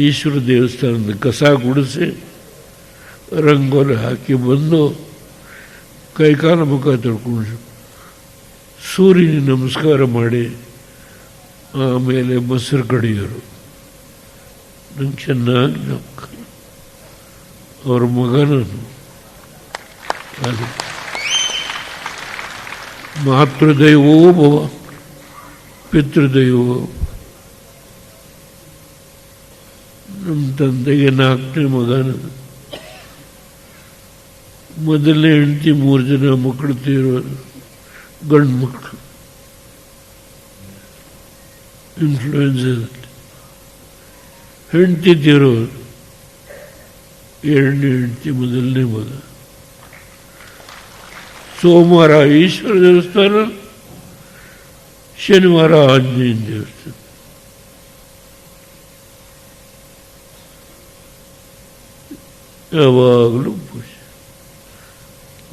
ಈಶ್ವರ ದೇವಸ್ಥಾನದ ಕಸ ಗುಡಿಸಿ ರಂಗೋಲಿ ಹಾಕಿ ಬಂದು ಕೈಕಾಲ ಮುಖ ತೊಳ್ಕೊಂಡು ಸೂರ್ಯನಿಗೆ ನಮಸ್ಕಾರ ಮಾಡಿ ಆಮೇಲೆ ಮೊಸರು ಕಡಿಯೋರು. ನಂಗೆ ಚೆನ್ನಾಗಿ ಅವ್ರ ಮಗನೂ ಅದು ಮಾತೃದೈವೋ ಭವ ಪಿತೃದೈವೋ. ನಮ್ಮ ತಂದೆಗೆ 4ನೇ ಮಗನ, ಮೊದಲನೇ ಹೆಂಡತಿ 3 ಜನ ಮಕ್ಕಳು ತೀರೋರು, ಗಂಡು ಮಕ್ಕಳು ಇನ್ಫ್ಲೂಯೆನ್ಸಲ್ಲಿ. ಹೆಂಡತಿ ತೀರೋರು, 2ನೇ ಹೆಂಡತಿ ಮೊದಲನೇ ಮಗ. ಸೋಮವಾರ ಈಶ್ವರ ದೇವಸ್ಥಾನ, ಶನಿವಾರ ಆಂಜನೇಯ ದೇವಸ್ಥಾನ. ಯಾವಾಗಲೂ ಪೂಜೆ.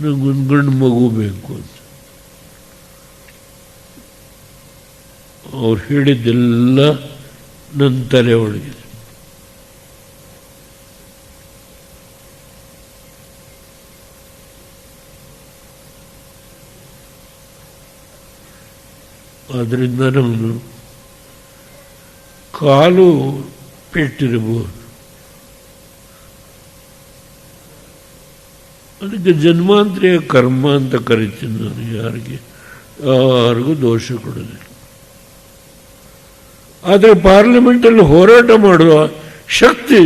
ನಂಗೊಂದು ಗಂಡು ಮಗು ಬೇಕು ಅಂತ ಅವ್ರು ಹೇಳಿದ್ದೆಲ್ಲ ನನ್ನ ತಲೆ ಒಳಗಿದೆ. ಆದ್ದರಿಂದ ನಮ್ಮದು ಕಾಲು ಪೆಟ್ಟಿರಬಹುದು. ಅದಕ್ಕೆ ಜನ್ಮಾಂತರಿಯ ಕರ್ಮ ಅಂತ ಕರಿತೀನಿ ನಾನು. ಯಾರಿಗೂ ದೋಷ ಕೊಡೋದಿಲ್ಲ. ಆದರೆ ಪಾರ್ಲಿಮೆಂಟಲ್ಲಿ ಹೋರಾಟ ಮಾಡುವ ಶಕ್ತಿ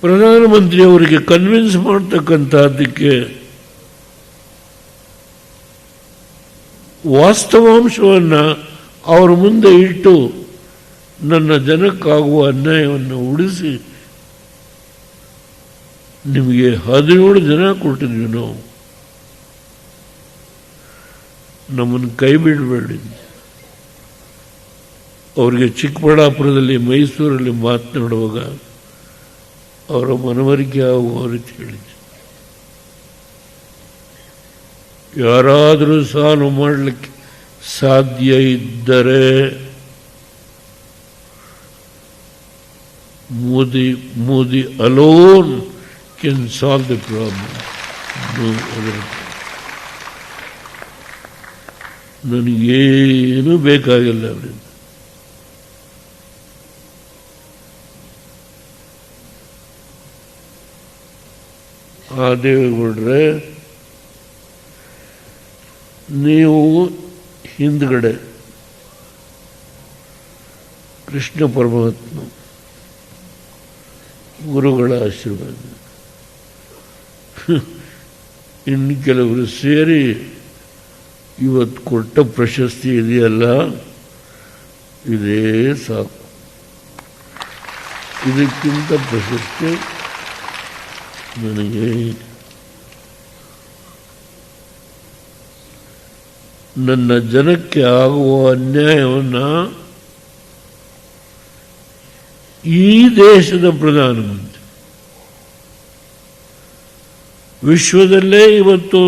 ಪ್ರಧಾನಮಂತ್ರಿಯವರಿಗೆ ಕನ್ವಿನ್ಸ್ ಮಾಡ್ತಕ್ಕಂಥದ್ದಕ್ಕೆ ವಾಸ್ತವಾಂಶವನ್ನು ಅವರ ಮುಂದೆ ಇಟ್ಟು ನನ್ನ ಜನಕ್ಕಾಗುವ ಅನ್ಯಾಯವನ್ನು ಉಳಿಸಿ ನಿಮಗೆ 17 ಜನ ಕೊಟ್ಟಿದ್ವಿ ನಾವು. ನಮ್ಮನ್ನು ಕೈ ಬಿಡಬೇಡಿ. ಅವರಿಗೆ ಚಿಕ್ಕಬಳ್ಳಾಪುರದಲ್ಲಿ, ಮೈಸೂರಲ್ಲಿ ಮಾತನಾಡುವಾಗ ಅವರ ಮನವರಿಕೆ ಆಗುವ ರೀತಿ ಹೇಳಿದ್ದೆ. ಯಾರಾದರೂ ಸಾಲ್ವ್ ಮಾಡಲಿಕ್ಕೆ ಸಾಧ್ಯ ಇದ್ದರೆ Modi alone can solve the problem. No other. ನನಗೇನು ಬೇಕಾಗಿಲ್ಲ ಅವರಿಂದ. ಆ ದೇವೇಗೌಡ್ರೆ, ನೀವು ಹಿಂದ್ಗಡೆ ಕೃಷ್ಣ ಪರಮಾತ್ಮ ಗುರುಗಳ ಆಶೀರ್ವಾದ, ಇನ್ನು ಕೆಲವರು ಸೇರಿ ಇವತ್ತು ಕೊಟ್ಟ ಪ್ರಶಸ್ತಿ ಇದೆಯಲ್ಲ, ಇದೇ ಸಾಕು. ಇದಕ್ಕಿಂತ ಪ್ರಶಸ್ತಿ ನನಗೆ ನನ್ನ ಜನಕ್ಕೆ ಆಗುವ ಅನ್ಯಾಯವನ್ನು ಈ ದೇಶದ ಪ್ರಧಾನಮಂತ್ರಿ, ವಿಶ್ವದಲ್ಲೇ ಇವತ್ತು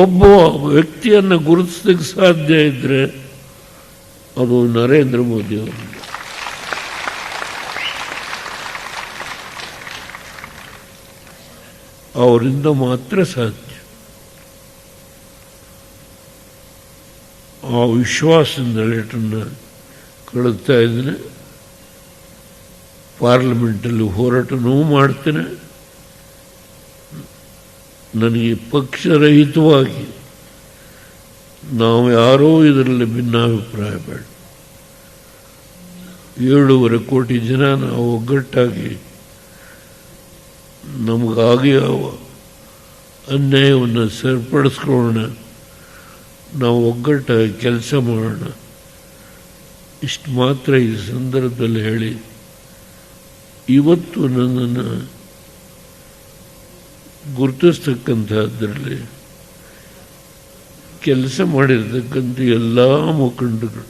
ಒಬ್ಬ ವ್ಯಕ್ತಿಯನ್ನು ಗುರುತಿಸಲಿಕ್ಕೆ ಸಾಧ್ಯ ಇದ್ರೆ ಅದು ನರೇಂದ್ರ ಮೋದಿ ಅವರು. ಅವರಿಂದ ಮಾತ್ರ ಸಾಧ್ಯ. ಆ ವಿಶ್ವಾಸದಿಂದ ಲೆಟರ್ನ ಕಳುತ್ತಾ ಇದ್ದೇನೆ. ಪಾರ್ಲಿಮೆಂಟಲ್ಲಿ ಹೋರಾಟನೂ ಮಾಡ್ತೇನೆ. ನನಗೆ ಪಕ್ಷರಹಿತವಾಗಿ ನಾವು ಯಾರೋ ಇದರಲ್ಲಿ ಭಿನ್ನಾಭಿಪ್ರಾಯ ಬೇಡ. 7.5 ಕೋಟಿ ಜನ ನಾವು ಒಗ್ಗಟ್ಟಾಗಿ ನಮಗಾಗಿ ಅನ್ಯಾಯವನ್ನು ಸರಿಪಡಿಸ್ಕೊಳ್ಳೋಣ, ನಾವು ಒಗ್ಗಟ್ಟಾಗಿ ಕೆಲಸ ಮಾಡೋಣ. ಇಷ್ಟು ಮಾತ್ರ ಈ ಸಂದರ್ಭದಲ್ಲಿ ಹೇಳಿ, ಇವತ್ತು ನನ್ನನ್ನು ಗುರುತಿಸ್ತಕ್ಕಂಥದ್ರಲ್ಲಿ ಕೆಲಸ ಮಾಡಿರ್ತಕ್ಕಂಥ ಎಲ್ಲ ಮುಖಂಡರು,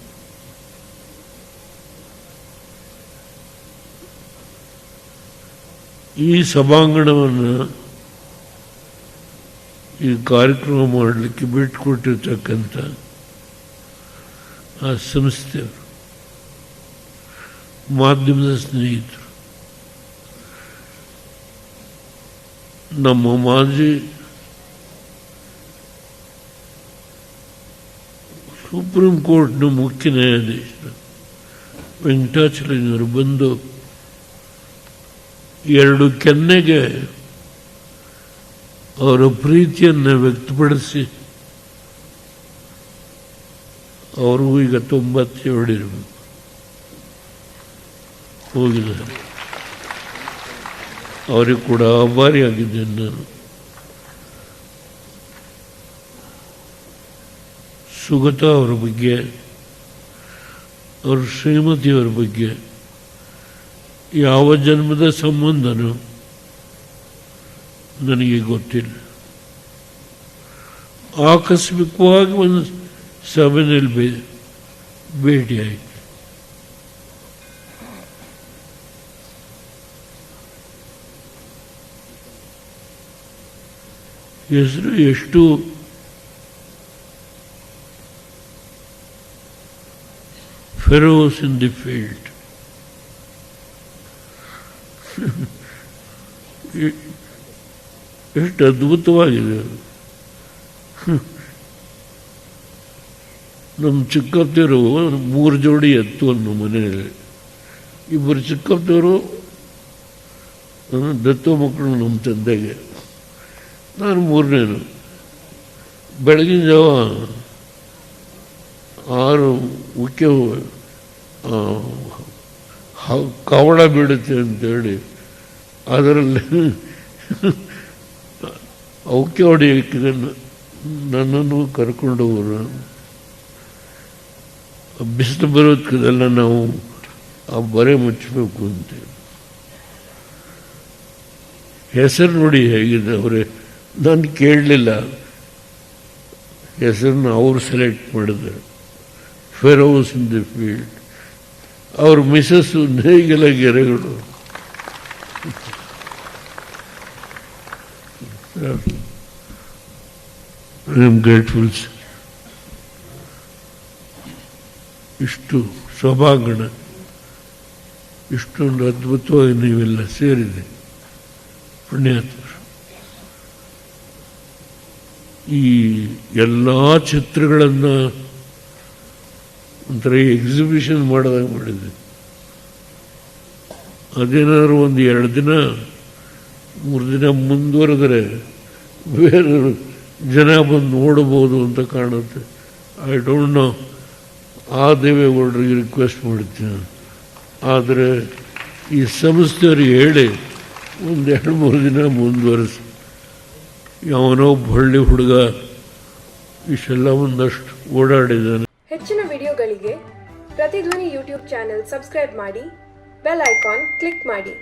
ಈ ಸಭಾಂಗಣವನ್ನು ಈ ಕಾರ್ಯಕ್ರಮ ಮಾಡಲಿಕ್ಕೆ ಬಿಟ್ಟುಕೊಟ್ಟಿರ್ತಕ್ಕಂಥ ಆ ಸಂಸ್ಥೆಯವರು, ಮಾಧ್ಯಮದ ಸ್ನೇಹಿತರು, ನಮ್ಮ ಮಾಜಿ ಸುಪ್ರೀಂ ಕೋರ್ಟ್ನ ಮುಖ್ಯ ನ್ಯಾಯಾಧೀಶರು ವೆಂಕಟಾಚಲಯ್ಯನವರು ಬಂದು 2 ಕೆನ್ನೆಗೆ ಅವರ ಪ್ರೀತಿಯನ್ನು ವ್ಯಕ್ತಪಡಿಸಿ, ಅವ್ರಿಗೂ ಈಗ 97 ಇರಬೇಕು, ಹೋಗಿದ್ದಾರೆ. ಅವರಿಗೆ ಕೂಡ ಆಭಾರಿಯಾಗಿದ್ದೇನೆ ನಾನು. ಸುಗತಾ ಅವರ ಬಗ್ಗೆ, ಅವ್ರ ಶ್ರೀಮತಿಯವರ ಬಗ್ಗೆ ಯಾವ ಜನ್ಮದ ಸಂಬಂಧನೂ ನನಗೆ ಗೊತ್ತಿಲ್ಲ. ಆಕಸ್ಮಿಕವಾಗಿ ಒಂದು ಸಭೆಯಲ್ಲಿ ಭೇಟಿಯಾಯಿತು. ಹೆಸರು ಎಷ್ಟು ಫೆರೋಸ್ ಇನ್ ದಿ ಫೀಲ್ಡ್. ಎಷ್ಟು ಅದ್ಭುತವಾಗಿದೆ. ನಮ್ಮ ಚಿಕ್ಕಪ್ಪರು 3 ಜೋಡಿ ಎತ್ತು ಅನ್ನೋ ಮನೆಯಲ್ಲಿ, 2 ಚಿಕ್ಕಪ್ಪರು ದತ್ತು ಮಕ್ಕಳು ನಮ್ಮ ತಂದೆಗೆ, ನಾನು 3ನೇನು. ಬೆಳಗಿನ ಜಾವ 6 ಉಕ್ಕೆ ಕವಳ ಬೀಳುತ್ತೆ ಅಂತೇಳಿ ಅದರಲ್ಲಿ ಅವಕ್ಕೆ ಹೊಡೆಯಕ್ಕೆ ನನ್ನನ್ನು ಕರ್ಕೊಂಡು ಹೋಗೋರು. ಬಿಸಿಲು ಬರೋದಕ್ಕೆಲ್ಲ ನಾವು ಆ ಬರೆ ಮುಚ್ಚಬೇಕು ಅಂತೇಳಿ. ಹೆಸರು ನೋಡಿ ಹೇಗಿದೆ ಅವರೇ, ನಾನು ಕೇಳಲಿಲ್ಲ. ಹೆಸರನ್ನ ಅವರು ಸೆಲೆಕ್ಟ್ ಮಾಡಿದ್ದಾರೆ, ಫೆರೋಸ್ ಇನ್ ದಿ ಫೀಲ್ಡ್. ಅವ್ರ ಮಿಸಸ್ಸು ನೇಗಿಲ ಗೆರೆಗಳು. I am grateful. ಇಷ್ಟು ಸಭಾಂಗಣ, ಇಷ್ಟೊಂದು ಅದ್ಭುತವಾಗಿ ನೀವೆಲ್ಲ ಸೇರಿದೆ, ಪುಣ್ಯಾತ್ಮರು. ಈ ಎಲ್ಲ ಚಿತ್ರಗಳನ್ನು ಒಂಥರ ಎಕ್ಸಿಬಿಷನ್ ಮಾಡಿದಾಗ ಮಾಡಿದ್ದೆ. ಅದೇನಾದ್ರು ಒಂದು 2 ದಿನ 3 ದಿನ ಮುಂದುವರೆದರೆ ಬೇರೆ ಜನ ಬಂದು ನೋಡ್ಬೋದು ಅಂತ ಕಾಣುತ್ತೆ. I don't know. ಆ ದೇವೇಗೌಡರಿಗೆ ರಿಕ್ವೆಸ್ಟ್ ಮಾಡ್ತೀನಿ, ಆದರೆ ಈ ಸಂಸ್ಥೆಯವರಿಗೆ ಹೇಳಿ ಒಂದು 2-3 ದಿನ ಮುಂದುವರೆಸಿ. ಯಾವನೋ ಹಳ್ಳಿ ಹುಡುಗ ಇಷ್ಟೆಲ್ಲ ಒಂದಷ್ಟು ಓಡಾಡಿದ್ದಾನೆ. ಹೆಚ್ಚಿನ ವಿಡಿಯೋಗಳಿಗೆ ಪ್ರತಿಧ್ವನಿ ಯೂಟ್ಯೂಬ್ ಚಾನೆಲ್ ಸಬ್ಸ್ಕ್ರೈಬ್ ಮಾಡಿ, ಬೆಲ್ ಐಕಾನ್ ಕ್ಲಿಕ್ ಮಾಡಿ.